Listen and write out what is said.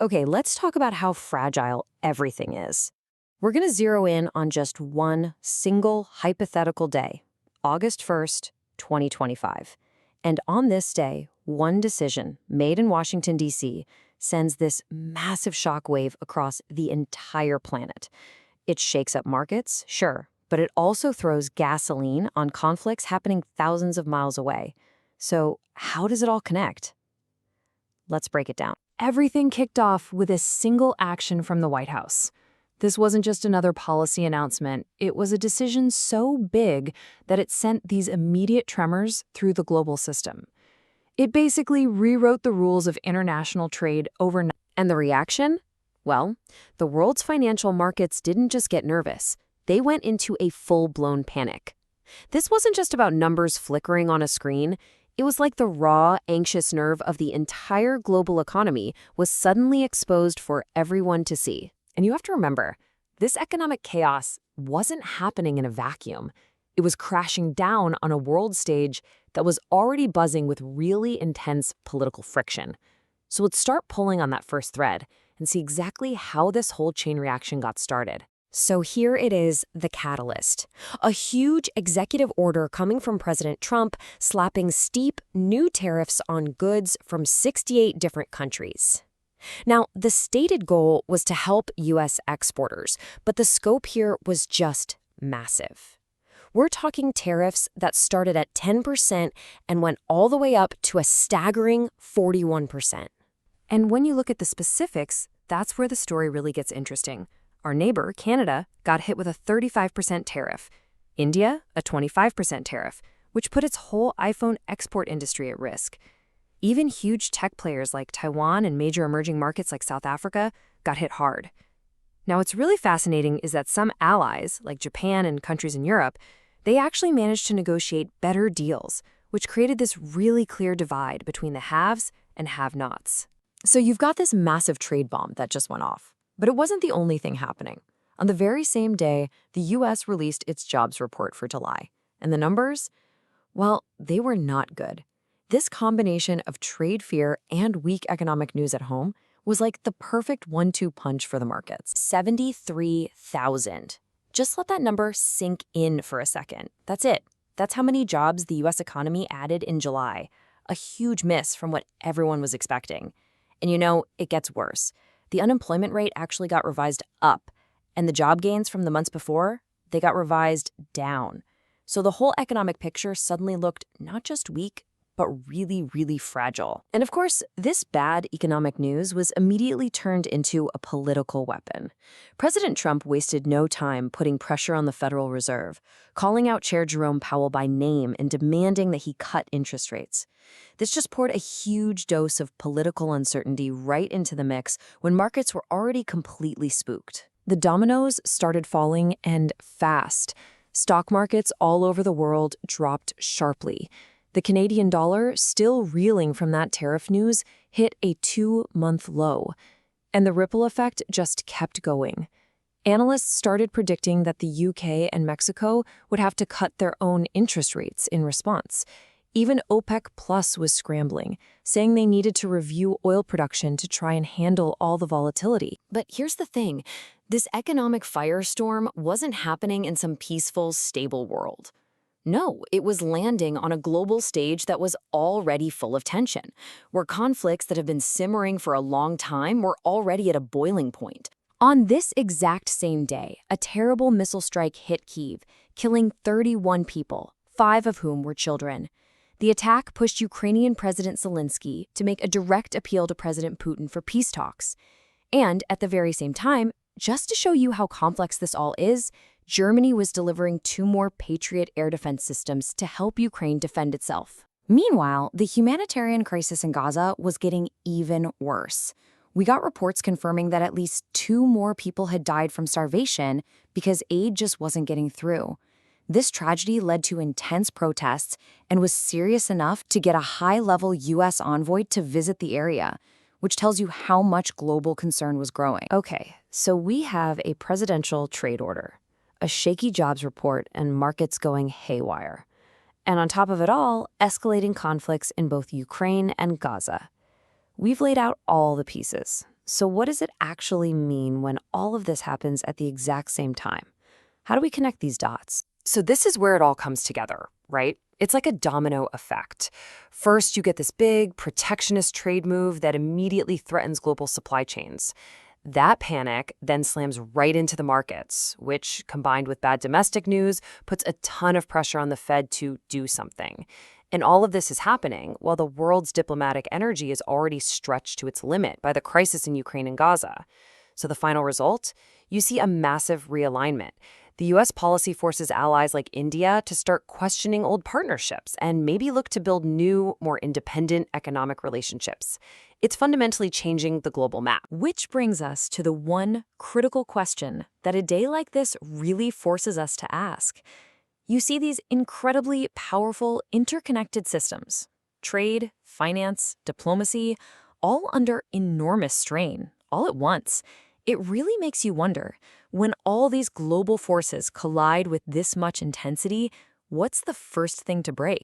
Okay, let's talk about how fragile everything is. We're going to zero in on just one single hypothetical day, August 1st, 2025. And on this day, one decision made in Washington, D.C., sends this massive shockwave across the entire planet. It shakes up markets, sure, but it also throws gasoline on conflicts happening thousands of miles away. So how does it all connect? Let's break it down. Everything kicked off with a single action from the White House. This wasn't just another policy announcement, it was a decision so big that it sent these immediate tremors through the global system. It basically rewrote the rules of international trade overnight. And the reaction? Well, the world's financial markets didn't just get nervous. They went into a full-blown panic. This wasn't just about numbers flickering on a screen. It was like the raw, anxious nerve of the entire global economy was suddenly exposed for everyone to see. And you have to remember, this economic chaos wasn't happening in a vacuum. It was crashing down on a world stage that was already buzzing with really intense political friction. So let's start pulling on that first thread and see exactly how this whole chain reaction got started. So here it is, the catalyst. A huge executive order coming from President Trump slapping steep new tariffs on goods from 68 different countries. Now, the stated goal was to help U.S. exporters, but the scope here was just massive. We're talking tariffs that started at 10% and went all the way up to a staggering 41%. And when you look at the specifics, that's where the story really gets interesting. Our neighbor, Canada, got hit with a 35% tariff. India, a 25% tariff, which put its whole iPhone export industry at risk. Even huge tech players like Taiwan and major emerging markets like South Africa got hit hard. Now, what's really fascinating is that some allies, like Japan and countries in Europe, they actually managed to negotiate better deals, which created this really clear divide between the haves and have-nots. So you've got this massive trade bomb that just went off. But it wasn't the only thing happening. On the very same day, the U.S. released its jobs report for July. And the numbers? Well, they were not good. This combination of trade fear and weak economic news at home was like the perfect 1-2 punch for the markets. 73,000. Just let that number sink in for a second. That's it. That's how many jobs the U.S. economy added in July. A huge miss from what everyone was expecting. And you know, it gets worse. The unemployment rate actually got revised up, and the job gains from the months before, they got revised down. So the whole economic picture suddenly looked not just weak, but really, really fragile. And of course, this bad economic news was immediately turned into a political weapon. President Trump wasted no time putting pressure on the Federal Reserve, calling out Chair Jerome Powell by name and demanding that he cut interest rates. This just poured a huge dose of political uncertainty right into the mix when markets were already completely spooked. The dominoes started falling, and fast. Stock markets all over the world dropped sharply. The Canadian dollar, still reeling from that tariff news, hit a 2-month low. And the ripple effect just kept going. Analysts started predicting that the UK and Mexico would have to cut their own interest rates in response. Even OPEC Plus was scrambling, saying they needed to review oil production to try and handle all the volatility. But here's the thing. This economic firestorm wasn't happening in some peaceful, stable world. No, it was landing on a global stage that was already full of tension, where conflicts that have been simmering for a long time were already at a boiling point. On this exact same day, a terrible missile strike hit Kyiv, killing 31 people, 5 of whom were children. The attack pushed Ukrainian President Zelensky to make a direct appeal to President Putin for peace talks. And at the very same time, just to show you how complex this all is, Germany was delivering 2 more Patriot air defense systems to help Ukraine defend itself. Meanwhile, the humanitarian crisis in Gaza was getting even worse. We got reports confirming that at least 2 more people had died from starvation because aid just wasn't getting through. This tragedy led to intense protests and was serious enough to get a high-level U.S. envoy to visit the area, which tells you how much global concern was growing. Okay, so we have a presidential trade order, a shaky jobs report, and markets going haywire. And on top of it all, escalating conflicts in both Ukraine and Gaza. We've laid out all the pieces. So what does it actually mean when all of this happens at the exact same time? How do we connect these dots? So this is where it all comes together, right? It's like a domino effect. First, you get this big protectionist trade move that immediately threatens global supply chains. That panic then slams right into the markets, which, combined with bad domestic news, puts a ton of pressure on the Fed to do something. And all of this is happening while the world's diplomatic energy is already stretched to its limit by the crisis in Ukraine and Gaza. So the final result? You see a massive realignment. The U.S. policy forces allies like India to start questioning old partnerships and maybe look to build new, more independent economic relationships. It's fundamentally changing the global map. Which brings us to the one critical question that a day like this really forces us to ask. You see these incredibly powerful, interconnected systems, trade, finance, diplomacy, all under enormous strain, all at once. It really makes you wonder, when all these global forces collide with this much intensity, what's the first thing to break?